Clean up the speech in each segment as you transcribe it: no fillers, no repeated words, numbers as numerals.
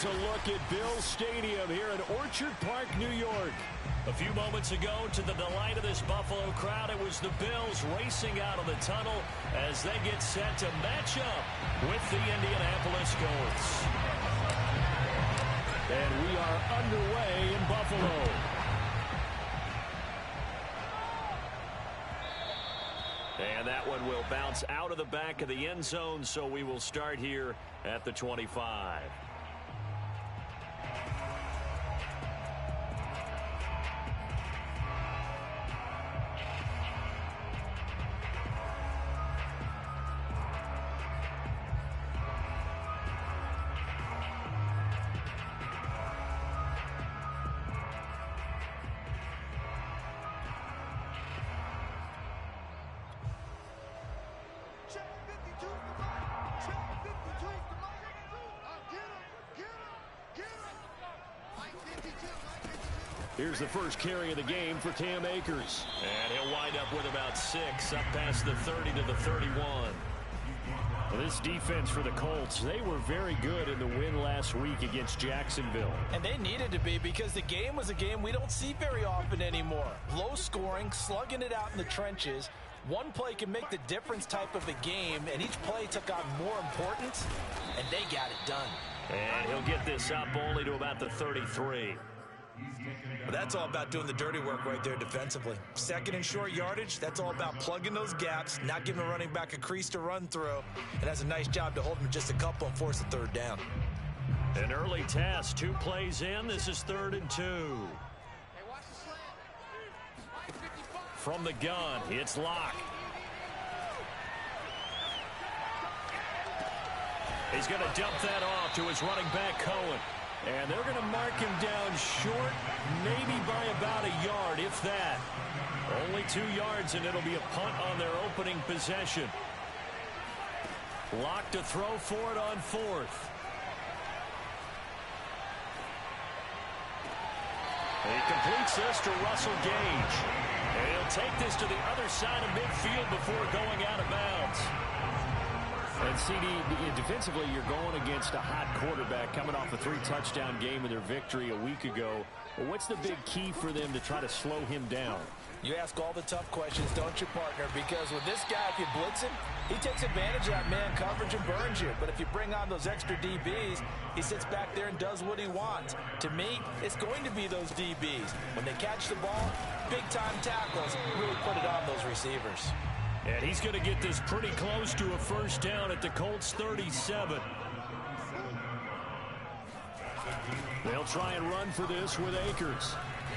Here's a look at Bills Stadium here in Orchard Park, New York. A few moments ago, to the delight of this Buffalo crowd, it was the Bills racing out of the tunnel as they get set to match up with the Indianapolis Colts. And we are underway in Buffalo. And that one will bounce out of the back of the end zone, so we will start here at the 25. Here's the first carry of the game for Cam Akers. And he'll wind up with about 6, up past the 30 to the 31. Well, this defense for the Colts, they were very good in the win last week against Jacksonville. And they needed to be, because the game was a game we don't see very often anymore. Low scoring, slugging it out in the trenches. One play can make the difference type of a game, and each play took on more importance, and they got it done. And he'll get this up only to about the 33. Well, that's all about doing the dirty work right there defensively. Second and short yardage, that's all about plugging those gaps, not giving a running back a crease to run through, and has a nice job to hold him just a couple and force a third down. An early test, 2 plays in. This is 3rd and 2. From the gun, it's Locke. He's going to dump that off to his running back, Cohen. And they're going to mark him down short, maybe by about a yard, if that. Only 2 yards, and it'll be a punt on their opening possession. Locke to throw for it on 4th. He completes this to Russell Gage. And he'll take this to the other side of midfield before going out of bounds. And CD, defensively, you're going against a hot quarterback coming off a 3-touchdown game in their victory a week ago. Well, what's the big key for them to try to slow him down? You ask all the tough questions, don't you, partner? Because with this guy, if you blitz him, he takes advantage of that man coverage and burns you. But if you bring on those extra DBs, he sits back there and does what he wants. To me, it's going to be those DBs. When they catch the ball, big-time tackles really put it on those receivers. And he's going to get this pretty close to a first down at the Colts 37. They'll try and run for this with Akers.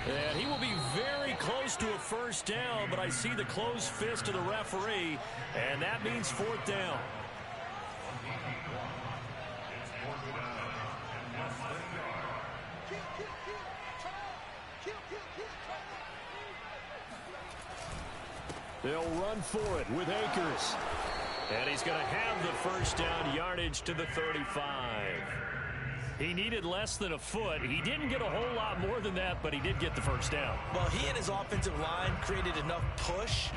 And he will be very close to a first down, but I see the closed fist of the referee, and that means 4th down. They'll run for it with Akers. And he's going to have the first down, yardage to the 35. He needed less than a foot. He didn't get a whole lot more than that, but he did get the first down. Well, he and his offensive line created enough push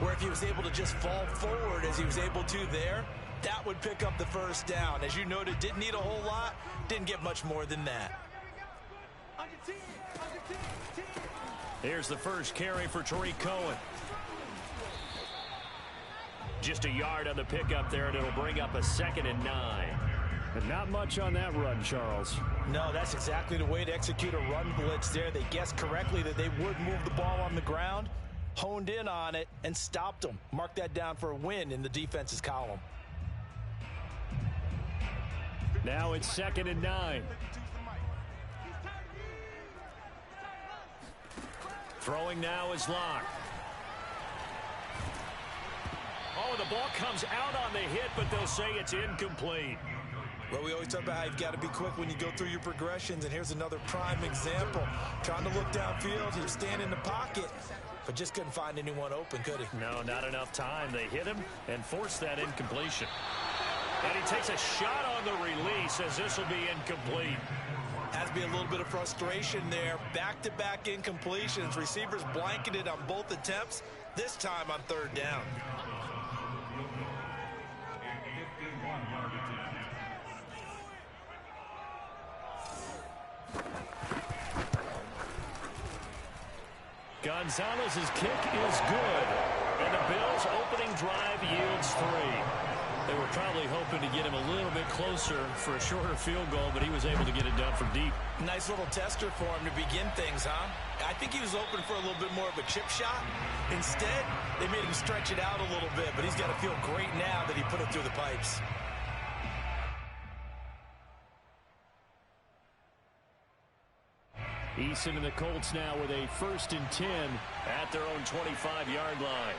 where if he was able to just fall forward as he was able to there, that would pick up the first down. As you noted, didn't need a whole lot, didn't get much more than that. Here's the first carry for Tariq Cohen. Just a yard on the pickup there, and it'll bring up a 2nd and 9. But not much on that run, Charles. No, that's exactly the way to execute a run blitz there. They guessed correctly that they would move the ball on the ground, honed in on it, and stopped them. Mark that down for a win in the defense's column. Now it's 2nd and 9. Throwing now is Locke. Oh, the ball comes out on the hit, but they'll say it's incomplete. Well, we always talk about how you've got to be quick when you go through your progressions, and here's another prime example. Trying to look downfield, he was standing in the pocket, but just couldn't find anyone open, could he? No, not enough time. They hit him and forced that incompletion. And he takes a shot on the release as this will be incomplete. Has to be a little bit of frustration there. Back-to-back incompletions. Receivers blanketed on both attempts, this time on 3rd down. Gonzalez's kick is good. And the Bills' opening drive yields 3. They were probably hoping to get him a little bit closer for a shorter field goal, but he was able to get it done from deep. Nice little tester for him to begin things, huh? I think he was open for a little bit more of a chip shot. Instead, they made him stretch it out a little bit, but he's got to feel great now that he put it through the pipes. Eason and the Colts now with a 1st and 10 at their own 25-yard line.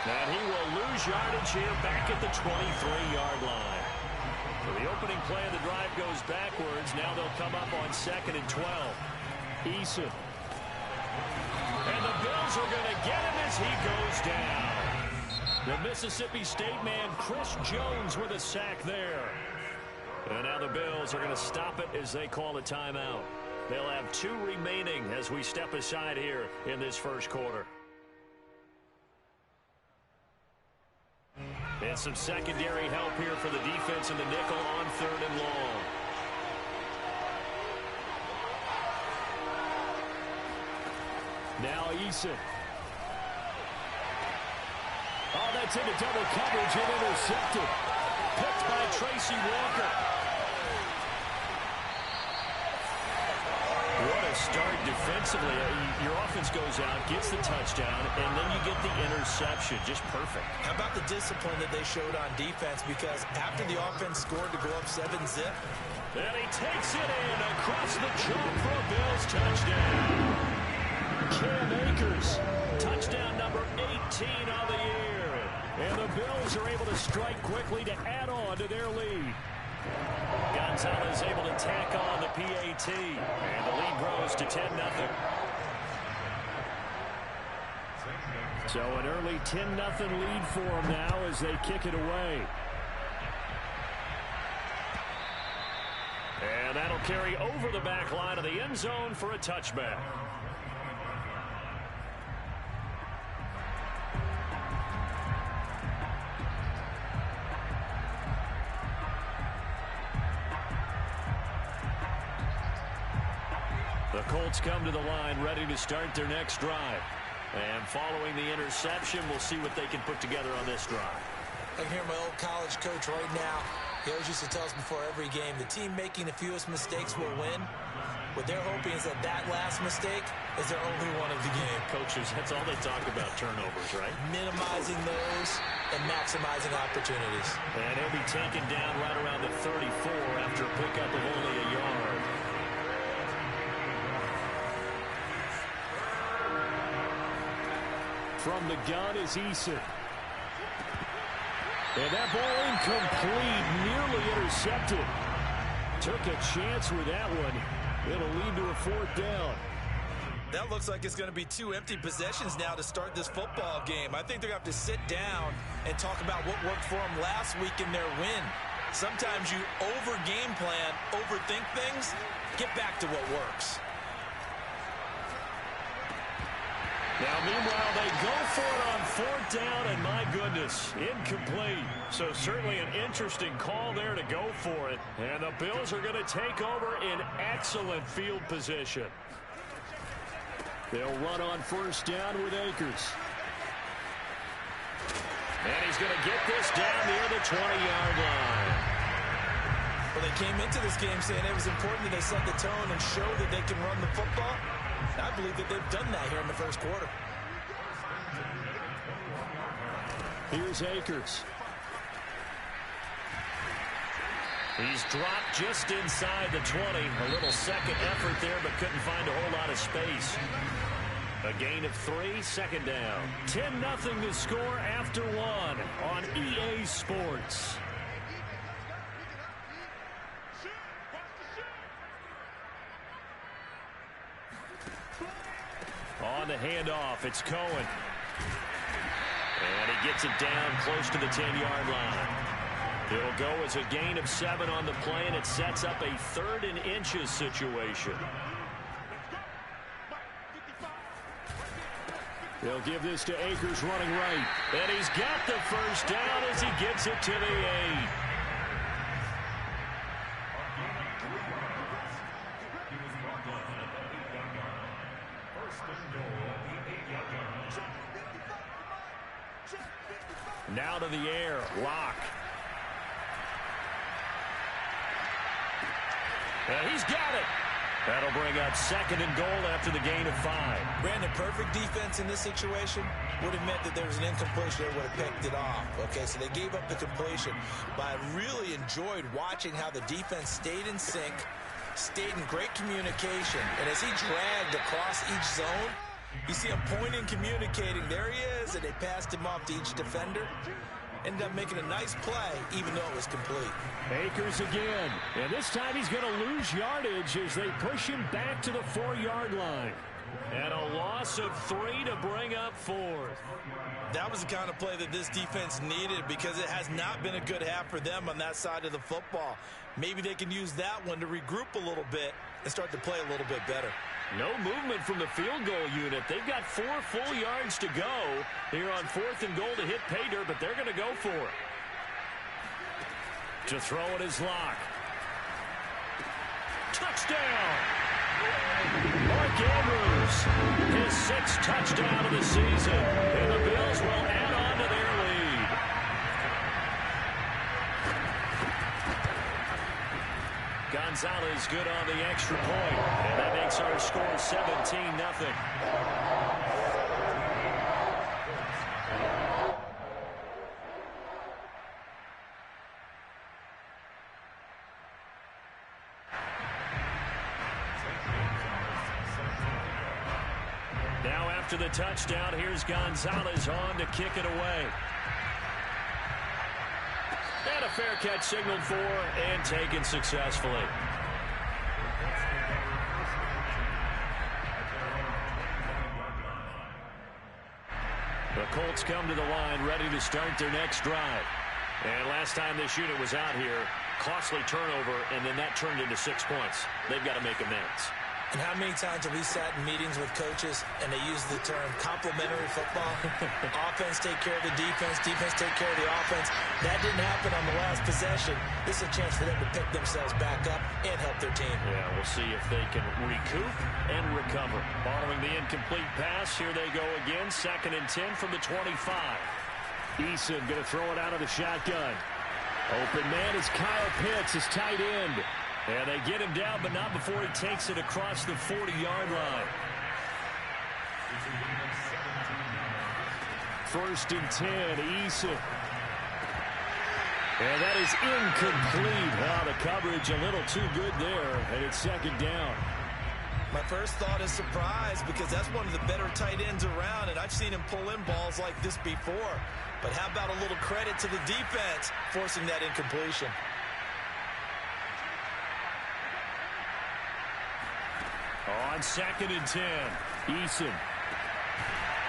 And he will lose yardage here back at the 23-yard line. So the opening play of the drive goes backwards. Now they'll come up on 2nd and 12. Eason. And the Bills are going to get him as he goes down. The Mississippi State man, Chris Jones, with a sack there. And now the Bills are going to stop it as they call a timeout. They'll have 2 remaining as we step aside here in this first quarter. And some secondary help here for the defense in the nickel on 3rd and long. Now Eason. Oh, that's into double coverage and intercepted. Picked by Tracy Walker. What a start defensively. Your offense goes out, gets the touchdown, and then you get the interception. Just perfect. How about the discipline that they showed on defense? Because after the offense scored to go up 7-zip. And he takes it in across the chalk for a Bills touchdown. Cam Akers. Touchdown number 18 on the year. And the Bills are able to strike quickly to add on to their lead. Gonzalez able to tack on the PAT. And the lead grows to 10-0. So an early 10-0 lead for them now as they kick it away. And that'll carry over the back line of the end zone for a touchback. The Colts come to the line ready to start their next drive. And following the interception, we'll see what they can put together on this drive. I can hear my old college coach right now. He always used to tell us before every game, the team making the fewest mistakes will win. What they're hoping is that that last mistake is their only one of the game. Coaches, that's all they talk about, turnovers, right? Minimizing those and maximizing opportunities. And he'll be taken down right around the 34 after a pickup of only a yard. From the gun is Eason. And that ball incomplete, nearly intercepted. Took a chance with that one. It'll lead to a 4th down. That looks like it's going to be 2 empty possessions now to start this football game. I think they're going to have to sit down and talk about what worked for them last week in their win. Sometimes you over-game plan, overthink things, get back to what works. Now, meanwhile, they go for it on 4th down, and my goodness, incomplete. So certainly an interesting call there to go for it. And the Bills are going to take over in excellent field position. They'll run on 1st down with Akers. And he's going to get this down near the 20-yard line. Well, they came into this game saying it was important that they set the tone and show that they can run the football. I believe that they've done that here in the first quarter. Here's Akers. He's dropped just inside the 20. A little second effort there, but couldn't find a whole lot of space. A gain of 3, 2nd down. 10-0 to score after 1 on EA Sports. On the handoff, it's Cohen. And he gets it down close to the 10-yard line. It'll go as a gain of 7 on the play, and it sets up a 3rd and inches situation. They'll give this to Akers running right. And he's got the 1st down as he gets it to the 8. in the air. Lock. And he's got it. That'll bring up 2nd and goal after the gain of 5. Brandon, perfect defense in this situation would have meant that there was an incompletion that would have picked it off. Okay, so they gave up the completion. But I really enjoyed watching how the defense stayed in sync, stayed in great communication. And as he dragged across each zone, you see him pointing, communicating. There he is, and they passed him off to each defender. Ended up making a nice play, even though it was complete. Akers again. And this time he's going to lose yardage as they push him back to the 4-yard line. And a loss of 3 to bring up 4th. That was the kind of play that this defense needed because it has not been a good half for them on that side of the football. Maybe they can use that one to regroup a little bit and start to play a little bit better. No movement from the field goal unit. They've got 4 full yards to go here on 4th and goal to hit pay dirt, but they're going to go for it. To throw it is Lock. Touchdown! Mark Andrews, his 6th touchdown of the season, and the Bills will add on to their lead. Gonzalez good on the extra point, and that makes our score 17-0. Now after the touchdown, here's Gonzalez on to kick it away. And a fair catch signaled for and taken successfully. The Colts come to the line ready to start their next drive. And last time this unit was out here, costly turnover, and then that turned into 6 points. They've got to make amends. And how many times have we sat in meetings with coaches and they use the term complementary football? Offense take care of the defense, defense take care of the offense. That didn't happen on the last possession. This is a chance for them to pick themselves back up and help their team. Yeah, we'll see if they can recoup and recover. Following the incomplete pass, here they go again. 2nd and 10 from the 25. Eason going to throw it out of the shotgun. Open man is Kyle Pitts, his tight end. And they get him down, but not before he takes it across the 40-yard line. 1st and 10, Eason. And that is incomplete. Oh, the coverage a little too good there, and it's 2nd down. My first thought is surprise because that's one of the better tight ends around, and I've seen him pull in balls like this before. But how about a little credit to the defense forcing that incompletion? On 2nd and 10, Eason.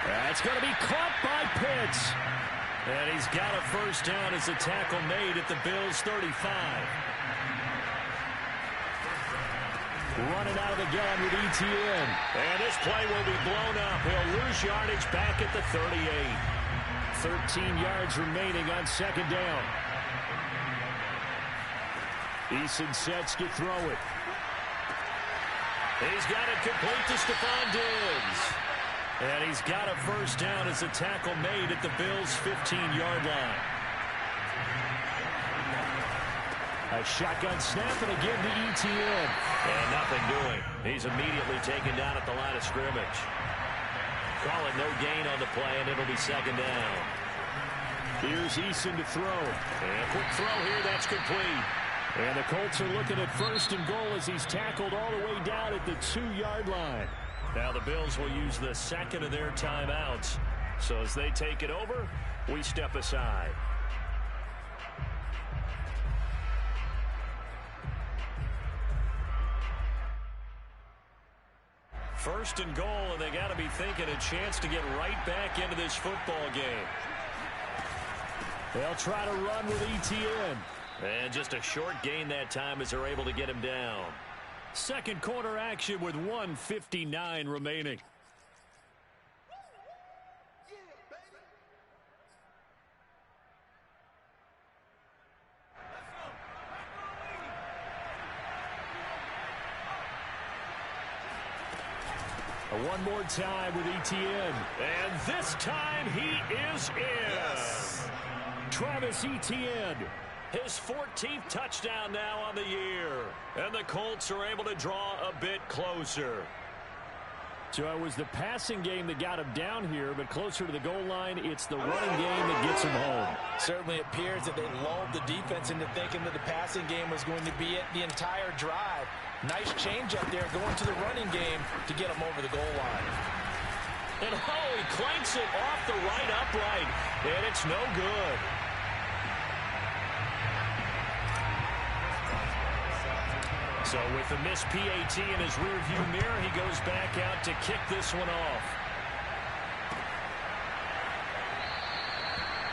That's going to be caught by Pitts. And he's got a 1st down as a tackle made at the Bills' 35. Running out of the gun with ETN. And this play will be blown up. He'll lose yardage back at the 38. 13 yards remaining on 2nd down. Eason sets to throw it. He's got it complete to Stephon Diggs. And he's got a 1st down as a tackle made at the Bills' 15-yard line. A shotgun snap and again to ETN. And nothing doing. He's immediately taken down at the line of scrimmage. Call it no gain on the play, and it'll be 2nd down. Here's Eason to throw. And a quick throw here, that's complete. And the Colts are looking at 1st and goal as he's tackled all the way down at the 2-yard line. Now the Bills will use the 2nd of their timeouts. So as they take it over, we step aside. First and goal, and they got to be thinking a chance to get right back into this football game. They'll try to run with ETN. And just a short gain that time as they're able to get him down. 2nd quarter action with 1:59 remaining. One more time with ETN. And this time he is in. Yes. Travis Etienne. His 14th touchdown now on the year. And the Colts are able to draw a bit closer. So it was the passing game that got him down here, but closer to the goal line, it's the running game that gets him home. Certainly appears that they lulled the defense into thinking that the passing game was going to be it the entire drive. Nice change up there going to the running game to get him over the goal line. And he clanks it off the right upright, and it's no good. So with the missed PAT in his rearview mirror, he goes back out to kick this one off.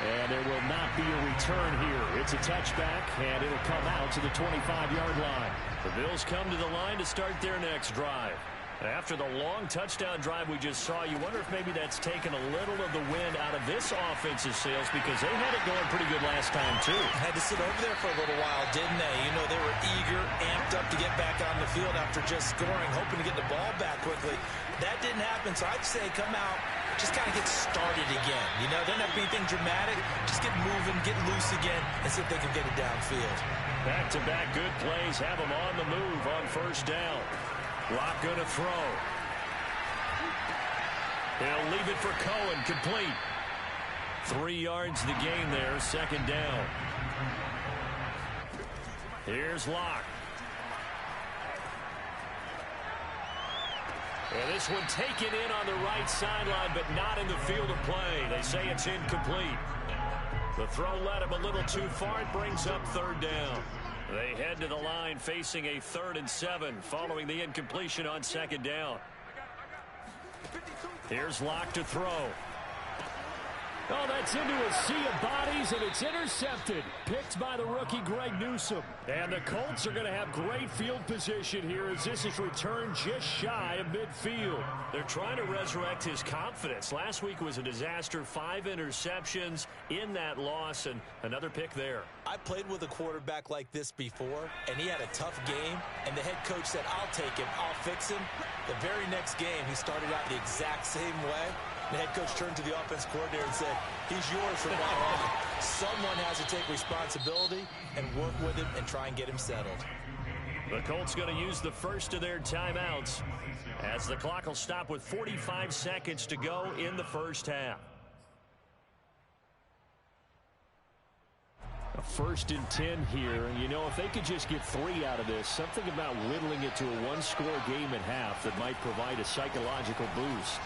And there will not be a return here. It's a touchback, and it'll come out to the 25-yard line. The Bills come to the line to start their next drive. After the long touchdown drive we just saw, you wonder if maybe that's taken a little of the wind out of this offensive sails, because they had it going pretty good last time, too. Had to sit over there for a little while, didn't they? You know, they were eager, amped up to get back on the field after just scoring, hoping to get the ball back quickly. That didn't happen, so I'd say come out, just kind of get started again. You know, doesn't have to be anything dramatic. Just get moving, get loose again, and see if they can get it downfield. Back-to-back good plays have them on the move on first down. Locke going to throw. He'll leave it for Cohen, complete. 3 yards the gain there, second down. Here's Locke. And this one taken in on the right sideline, but not in the field of play. They say it's incomplete. The throw led him a little too far. It brings up third down. They head to the line facing a 3rd and 7 following the incompletion on second down. Here's Locke to throw. Oh, that's into a sea of bodies, and it's intercepted. Picked by the rookie Greg Newsome. And the Colts are going to have great field position here as this is returned just shy of midfield. They're trying to resurrect his confidence. Last week was a disaster. 5 interceptions in that loss, and another pick there. I played with a quarterback like this before, and he had a tough game, and the head coach said, I'll take him, I'll fix him. The very next game, he started out the exact same way. The head coach turned to the offense coordinator and said, he's yours from now on. Someone has to take responsibility and work with him and try and get him settled. The Colts going to use the first of their timeouts as the clock will stop with 45 seconds to go in the first half. A 1st and 10 here, and you know, if they could just get 3 out of this, something about whittling it to a 1-score game at half that might provide a psychological boost.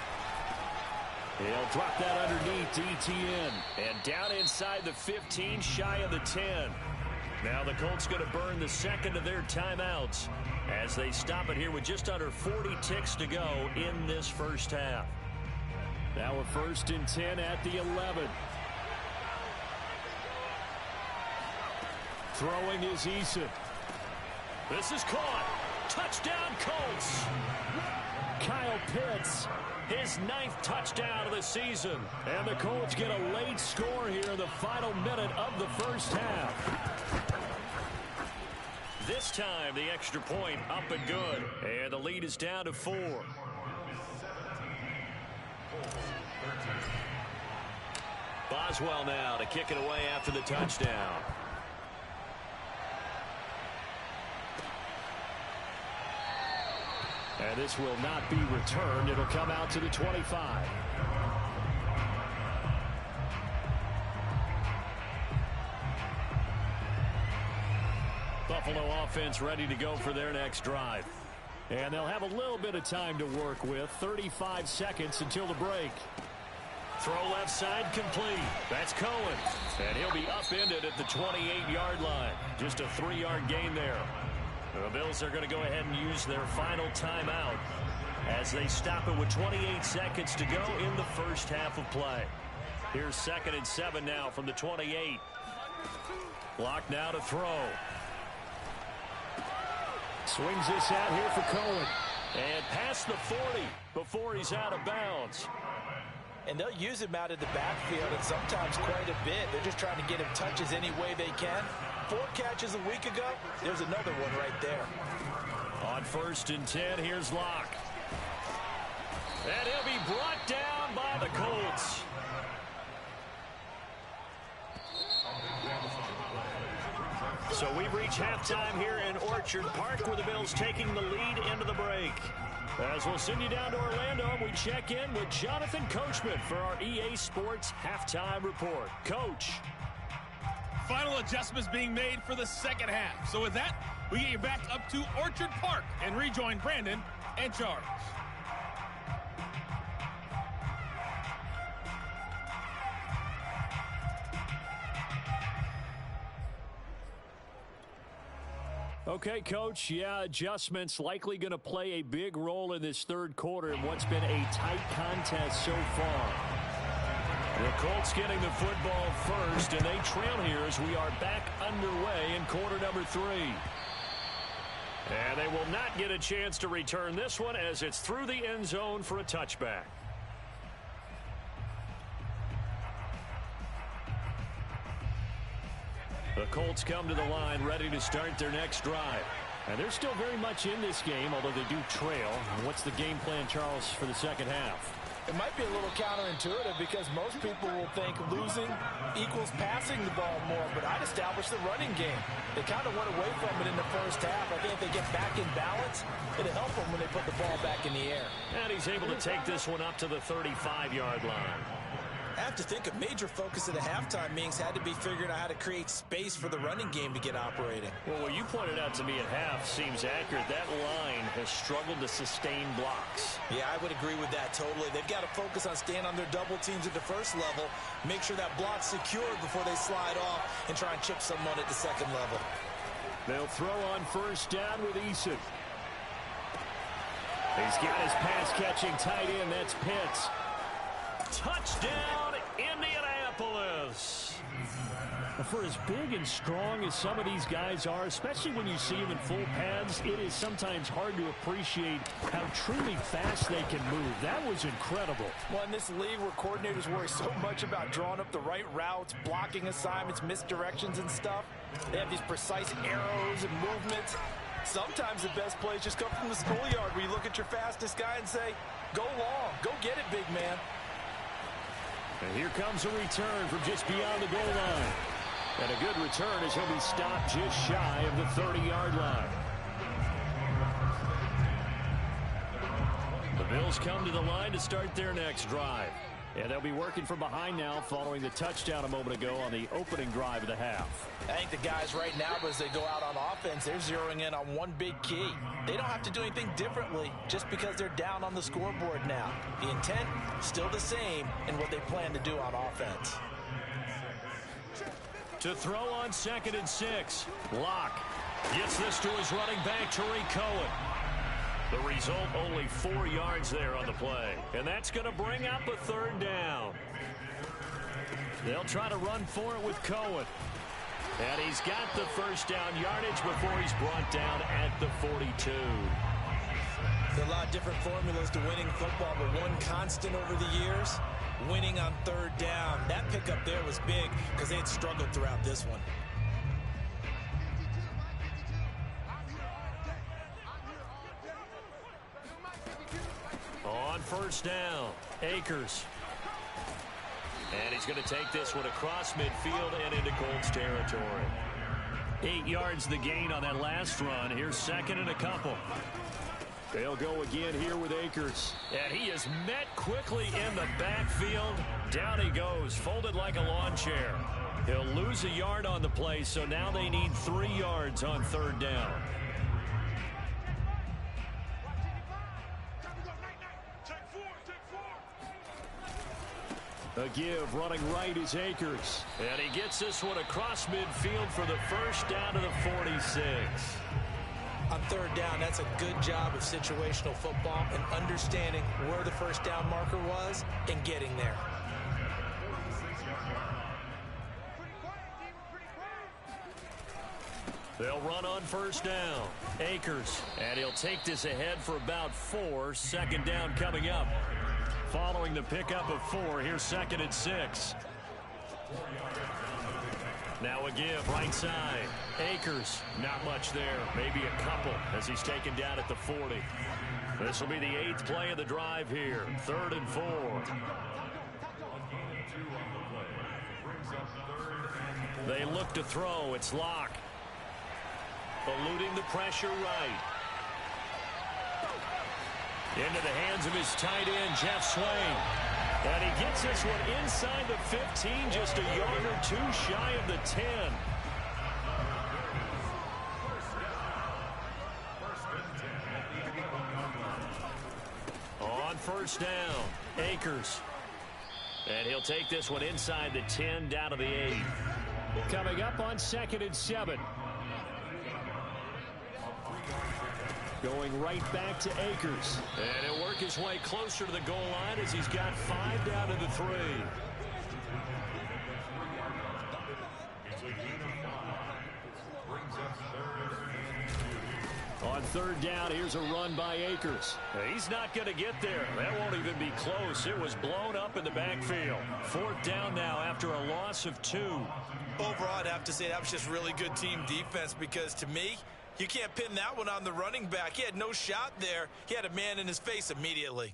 He'll drop that underneath to Etienne. And down inside the 15, shy of the 10. Now the Colts going to burn the second of their timeouts as they stop it here with just under 40 ticks to go in this first half. Now a 1st and 10 at the 11. Throwing is Eason. This is caught. Touchdown Colts. Kyle Pitts. His 9th touchdown of the season. And the Colts get a late score here in the final minute of the first half. This time the extra point up and good. And the lead is down to 4. Boswell now to kick it away after the touchdown. And this will not be returned. It'll come out to the 25. Buffalo offense ready to go for their next drive. And they'll have a little bit of time to work with. 35 seconds until the break. Throw left side complete. That's Cohen. And he'll be upended at the 28-yard line. Just a 3-yard gain there. The Bills are going to go ahead and use their final timeout as they stop it with 28 seconds to go in the first half of play. Here's 2nd and 7 now from the 28. Locke now to throw. Swings this out here for Cohen. And past the 40 before he's out of bounds. And they'll use him out of the backfield, and sometimes quite a bit. They're just trying to get him touches any way they can. 4 catches a week ago. There's another one right there. On 1st and 10, here's Locke. And he'll be brought down by the Colts. So we've reached halftime here in Orchard Park with the Bills taking the lead into the break. As we'll send you down to Orlando, we check in with Jonathan Coachman for our EA Sports Halftime Report. Coach. Final adjustments being made for the second half. So with that, we get you back up to Orchard Park and rejoin Brandon and Charles. Okay, Coach, adjustments likely going to play a big role in this third quarter in what's been a tight contest so far. The Colts getting the football first, and they trail here as we are back underway in quarter number 3. And they will not get a chance to return this one as it's through the end zone for a touchback. The Colts come to the line ready to start their next drive. And they're still very much in this game, although they do trail. What's the game plan, Charles, for the second half? It might be a little counterintuitive because most people will think losing equals passing the ball more, but I'd establish the running game. They kind of went away from it in the first half. I think if they get back in balance, it'll help them when they put the ball back in the air. And he's able to take this one up to the 35-yard line. I have to think a major focus of the halftime meetings had to be figuring out how to create space for the running game to get operating. Well, what you pointed out to me at half seems accurate. That line has struggled to sustain blocks. Yeah, I would agree with that totally. They've got to focus on staying on their double teams at the first level, make sure that block's secured before they slide off, and try and chip someone at the second level. They'll throw on first down with Eason. He's got his pass-catching tight end. That's Pitts. Touchdown, Indianapolis. For as big and strong as some of these guys are, especially when you see them in full pads, it is sometimes hard to appreciate how truly fast they can move. That was incredible. Well, in this league where coordinators worry so much about drawing up the right routes, blocking assignments, misdirections and stuff, they have these precise arrows and movements. Sometimes the best plays just come from the schoolyard where you look at your fastest guy and say, go long, go get it, big man. And here comes a return from just beyond the goal line. And a good return as he'll be stopped just shy of the 30-yard line. The Bills come to the line to start their next drive. And they'll be working from behind now following the touchdown a moment ago on the opening drive of the half. I think the guys right now, as they go out on offense, they're zeroing in on one big key. They don't have to do anything differently just because they're down on the scoreboard now. The intent, still the same in what they plan to do on offense. To throw on 2nd and 6. Locke gets this to his running back, Tariq Cohen. The result, only 4 yards there on the play. And that's going to bring up a third down. They'll try to run for it with Cohen. And he's got the first down yardage before he's brought down at the 42. There are a lot of different formulas to winning football, but one constant over the years, winning on third down. That pickup there was big because they had struggled throughout this one. On first down, Akers. And he's going to take this one across midfield and into Colts territory. 8 yards the gain on that last run. Here's 2nd and a couple. They'll go again here with Akers. And he is met quickly in the backfield. Down he goes, folded like a lawn chair. He'll lose a yard on the play, so now they need 3 yards on third down. A give, running right is Akers. And he gets this one across midfield for the first down to the 46. On third down, that's a good job of situational football and understanding where the first down marker was and getting there. They'll run on first down. Akers. And he'll take this ahead for about 4. 2nd down coming up. Following the pickup of 4, here's 2nd and 6. Now a give, right side. Akers, not much there. Maybe a couple as he's taken down at the 40. This will be the 8th play of the drive here. 3rd and 4. They look to throw. It's Locke. eluding the pressure right. Into the hands of his tight end, Jeff Swain. And he gets this one inside the 15, just a yard or two shy of the 10. On first down, Akers. And he'll take this one inside the 10, down to the 8. Coming up on 2nd and 7. Going right back to Akers. And he'll work his way closer to the goal line as he's got 5 down to the 3. On 3rd down, here's a run by Akers. He's not going to get there. That won't even be close. It was blown up in the backfield. 4th down now after a loss of 2. Overall, I'd have to say that was just really good team defense because to me, you can't pin that one on the running back. He had no shot there. He had a man in his face immediately.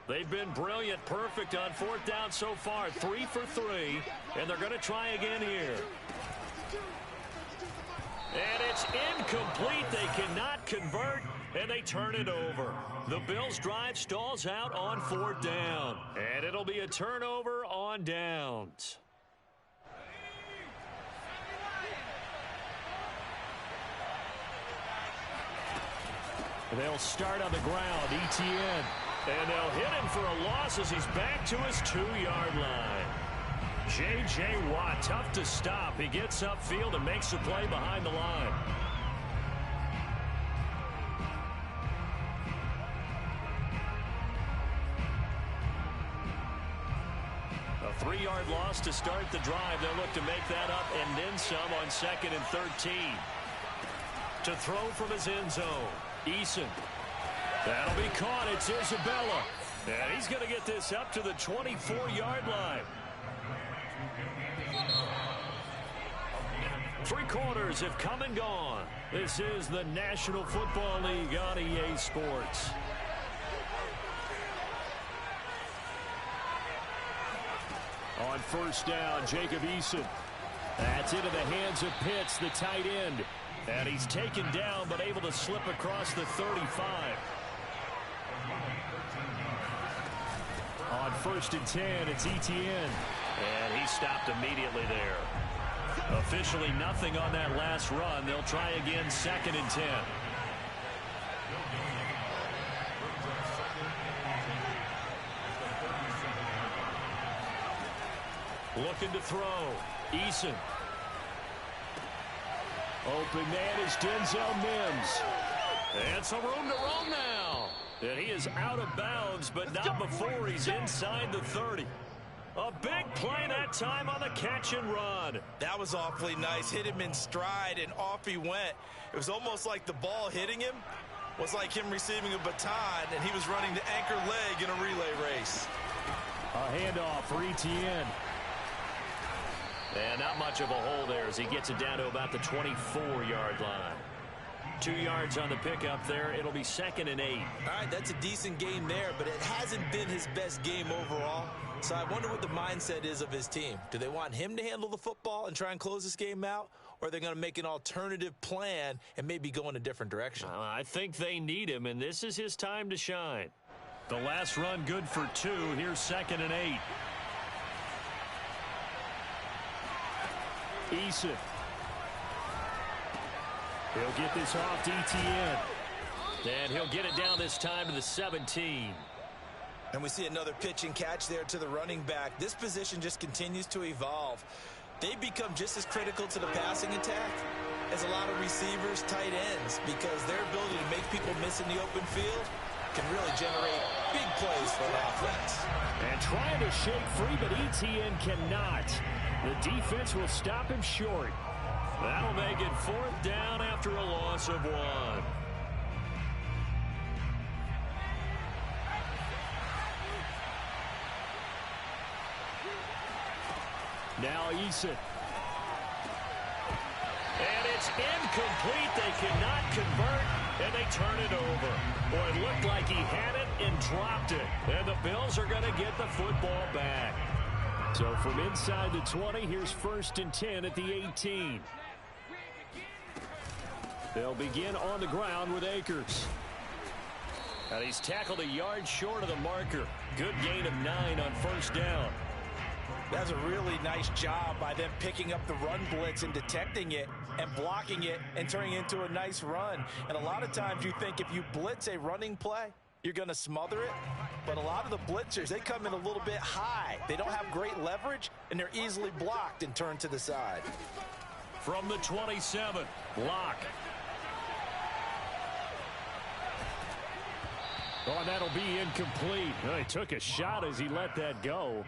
They've been brilliant, perfect on 4th down so far. 3 for 3, and they're going to try again here. And it's incomplete. They cannot convert, and they turn it over. The Bills' drive stalls out on 4th down, and it'll be a turnover on downs. They'll start on the ground, ETN. And they'll hit him for a loss as he's back to his 2-yard line. J.J. Watt, tough to stop. He gets upfield and makes the play behind the line. A 3-yard loss to start the drive. They'll look to make that up and then some on 2nd and 13. To throw from his end zone, Eason. That'll be caught. It's Isabella. And he's going to get this up to the 24-yard line. 3 quarters have come and gone. This is the National Football League on EA Sports. On 1st down, Jacob Eason. That's into the hands of Pitts, the tight end. And he's taken down but able to slip across the 35. On 1st and 10, it's Etienne. And he stopped immediately there. Officially nothing on that last run. They'll try again 2nd and 10. Looking to throw. Eason. Open man is Denzel Mims. And some room to roam now. And he is out of bounds, but not before he's inside the 30. A big play that time on the catch and run. That was awfully nice. Hit him in stride, and off he went. It was almost like the ball hitting him was like him receiving a baton, and he was running the anchor leg in a relay race. A handoff for Etienne. And not much of a hole there as he gets it down to about the 24-yard line. 2 yards on the pickup there. It'll be 2nd and 8. All right, that's a decent game there, but it hasn't been his best game overall. So I wonder what the mindset is of his team. Do they want him to handle the football and try and close this game out? Or are they going to make an alternative plan and maybe go in a different direction? I think they need him, and this is his time to shine. The last run good for 2. Here's 2nd and 8. Eason. He'll get this off to Etienne. And he'll get it down this time to the 17. And we see another pitch and catch there to the running back. This position just continues to evolve. They become just as critical to the passing attack as a lot of receivers, tight ends, because their ability to make people miss in the open field can really generate big plays for an offense. And trying to shake free, but Etienne cannot. The defense will stop him short. That'll make it 4th down after a loss of 1. Now Eason. And it's incomplete. They cannot convert, and they turn it over. Boy, it looked like he had it and dropped it. And the Bills are going to get the football back. So from inside the 20, here's 1st and 10 at the 18. They'll begin on the ground with Akers. And he's tackled a yard short of the marker. Good gain of 9 on 1st down. That's a really nice job by them picking up the run blitz and detecting it and blocking it and turning it into a nice run. And a lot of times you think if you blitz a running play, you're going to smother it. But a lot of the blitzers, they come in a little bit high. They don't have great leverage, and they're easily blocked and turned to the side. From the 27, Locke. Oh, and that'll be incomplete. Well, he took a shot as he let that go.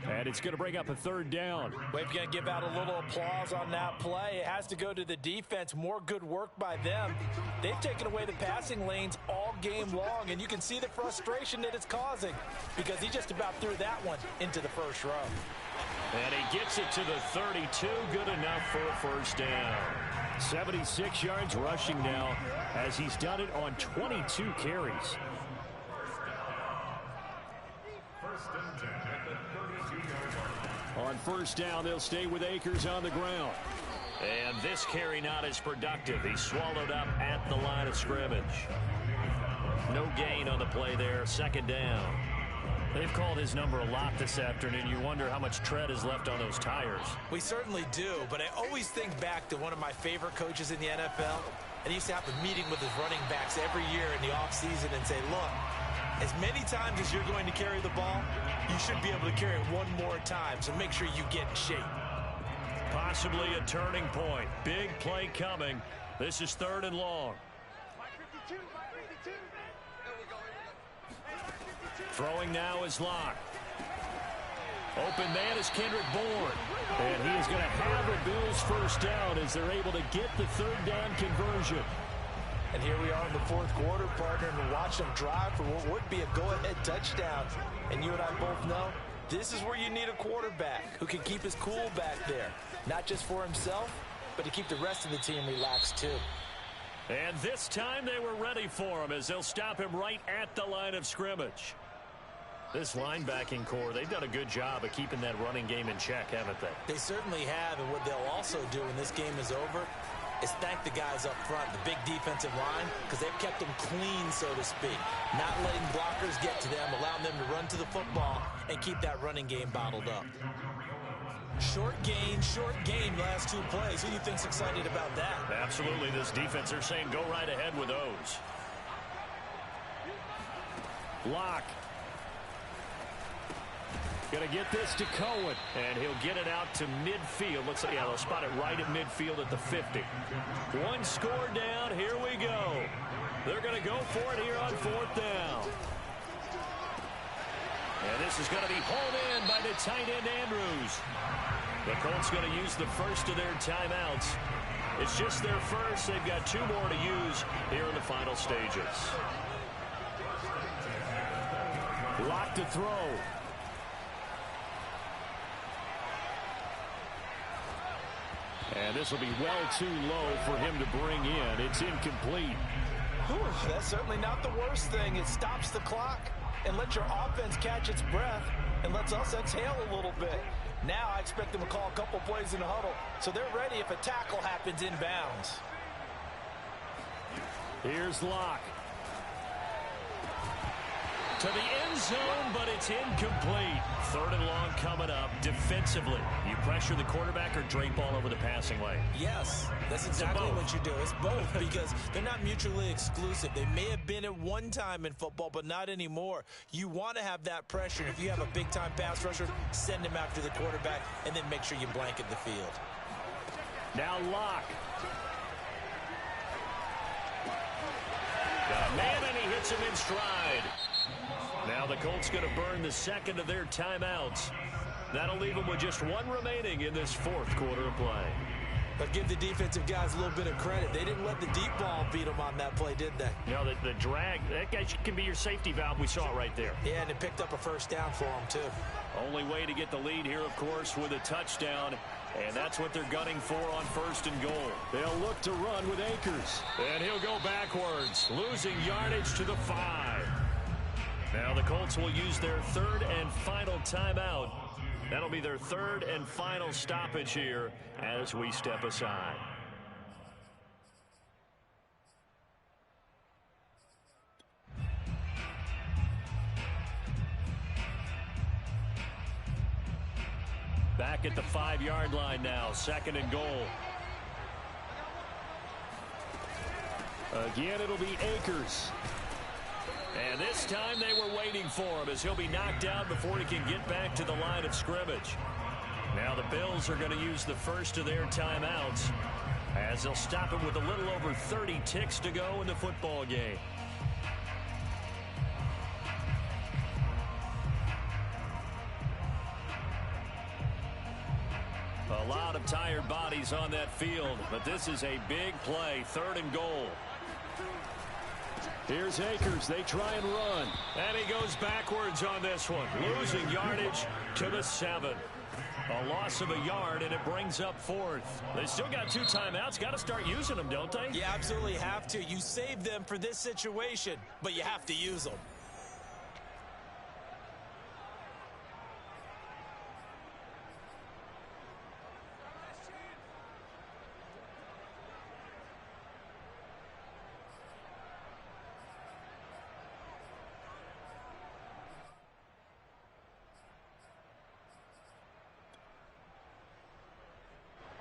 And it's going to bring up a 3rd down. We're going to give out a little applause on that play. It has to go to the defense. More good work by them. They've taken away the passing lanes all game long, and you can see the frustration that it's causing because he just about threw that one into the first row. And he gets it to the 32. Good enough for a 1st down. 76 yards rushing now as he's done it on 22 carries. On 1st down, they'll stay with Akers on the ground. And this carry not as productive. He's swallowed up at the line of scrimmage. No gain on the play there. 2nd down. They've called his number a lot this afternoon. You wonder how much tread is left on those tires. We certainly do, but I always think back to one of my favorite coaches in the NFL. And he used to have a meeting with his running backs every year in the offseason and say, look, as many times as you're going to carry the ball, you should be able to carry it one more time, so make sure you get in shape. Possibly a turning point. Big play coming. This is 3rd and long. Throwing now is Locke. Open man is Kendrick Bourne. And he is going to have a Bills 1st down as they're able to get the 3rd down conversion. And here we are in the 4th quarter, partner, and we're watching them drive for what would be a go-ahead touchdown. And you and I both know this is where you need a quarterback who can keep his cool back there. Not just for himself, but to keep the rest of the team relaxed too. And this time they were ready for him as they'll stop him right at the line of scrimmage. This linebacking core, they've done a good job of keeping that running game in check, haven't they? They certainly have, and what they'll also do when this game is over is thank the guys up front, the big defensive line, because they've kept them clean, so to speak. Not letting blockers get to them, allowing them to run to the football and keep that running game bottled up. Short gain, last 2 plays. Who do you think's excited about that? Absolutely. This defense, they're saying go right ahead with those. Locke. Going to get this to Cohen, and he'll get it out to midfield. Looks like, yeah, they'll spot it right at midfield at the 50. 1 score down. Here we go. They're going to go for it here on 4th down. And this is going to be hauled in by the tight end, Andrews. The Colts going to use the first of their timeouts. It's just their first. They've got 2 more to use here in the final stages. Locke to throw. And this will be well too low for him to bring in. It's incomplete. Whew, that's certainly not the worst thing. It stops the clock and lets your offense catch its breath and lets us exhale a little bit. Now I expect them to call a couple plays in the huddle, so they're ready if a tackle happens inbounds. Here's Locke. To the end zone, but it's incomplete. 3rd and long coming up. Defensively, you pressure the quarterback or drape all over the passing lane? Yes, that's exactly what you do. It's both because they're not mutually exclusive. They may have been at one time in football, but not anymore. You want to have that pressure. If you have a big-time pass rusher, send him after the quarterback, and then make sure you blanket the field. Now Locke. Got a man, and he hits him in stride. Now the Colts going to burn the 2nd of their timeouts. That'll leave them with just 1 remaining in this 4th quarter of play. But give the defensive guys a little bit of credit. They didn't let the deep ball beat them on that play, did they? No, the drag, that guy can be your safety valve. We saw it right there. Yeah, and it picked up a 1st down for them, too. Only way to get the lead here, of course, with a touchdown. And that's what they're gunning for on 1st and goal. They'll look to run with Akers. And he'll go backwards, losing yardage to the 5. Now the Colts will use their 3rd and final timeout That'll be their third and final stoppage here as we step aside. Back at the 5-yard line now, 2nd and goal. Again, it'll be Akers. And this time they were waiting for him as he'll be knocked out before he can get back to the line of scrimmage. Now the Bills are going to use the first of their timeouts as they'll stop him with a little over 30 ticks to go in the football game. A lot of tired bodies on that field, but this is a big play, 3rd and goal. Here's Akers. They try and run. And he goes backwards on this one, losing yardage to the 7. A loss of a yard, and it brings up 4th. They still got 2 timeouts. Got to start using them, don't they? You absolutely have to. You save them for this situation, but you have to use them.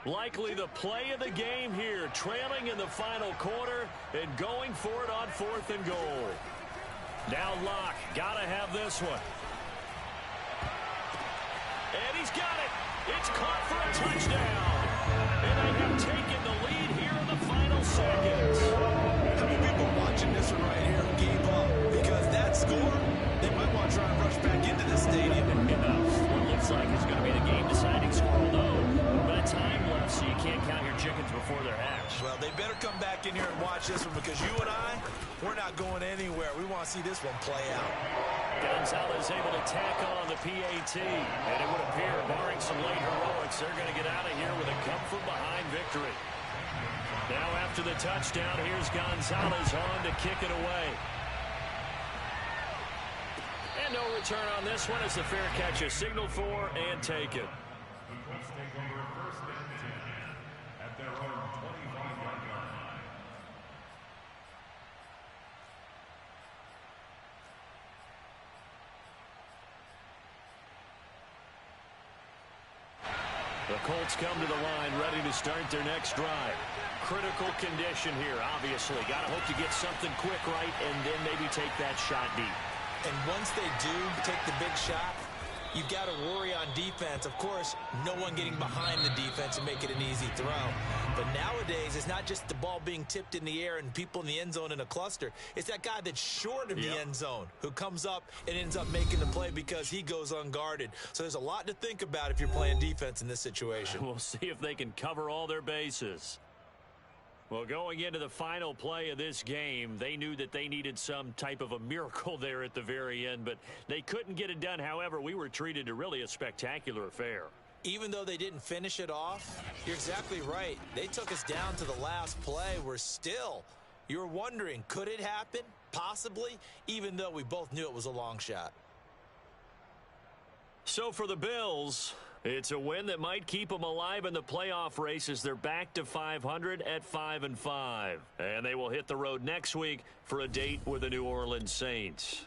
Likely the play of the game here, trailing in the final quarter and going for it on 4th and goal. Now Locke, gotta have this one. And he's got it. It's caught for a touchdown. And they have taken the lead here in the final seconds. How many people watching this one right here gave up? Because that score, they might want to try and rush back into the stadium. What looks like is going to be the game-deciding score, though. A bit of time left, so you can't count your chickens before they're hatched. Well, they better come back in here and watch this one because you and I, we're not going anywhere. We want to see this one play out. Gonzalez able to tack on the PAT. And it would appear, barring some late heroics, they're going to get out of here with a come-from-behind victory. Now after the touchdown, here's Gonzalez on to kick it away. And no return on this one as the fair catch is signaled for and taken. The Colts come to the line ready to start their next drive. Critical condition here, obviously. Got to hope to get something quick right and then maybe take that shot deep. And once they do take the big shot, you've got to worry on defense. Of course, no one getting behind the defense and make it an easy throw. But nowadays, it's not just the ball being tipped in the air and people in the end zone in a cluster. It's that guy that's short of the end zone who comes up and ends up making the play because he goes unguarded. So there's a lot to think about if you're playing defense in this situation. We'll see if they can cover all their bases. Well, going into the final play of this game, they knew that they needed some type of a miracle there at the very end, but they couldn't get it done. However, we were treated to really a spectacular affair. Even though they didn't finish it off, you're exactly right. They took us down to the last play. You're wondering, could it happen? Possibly, even though we both knew it was a long shot. So for the Bills, it's a win that might keep them alive in the playoff race as they're back to 500 at 5-5. And they will hit the road next week for a date with the New Orleans Saints.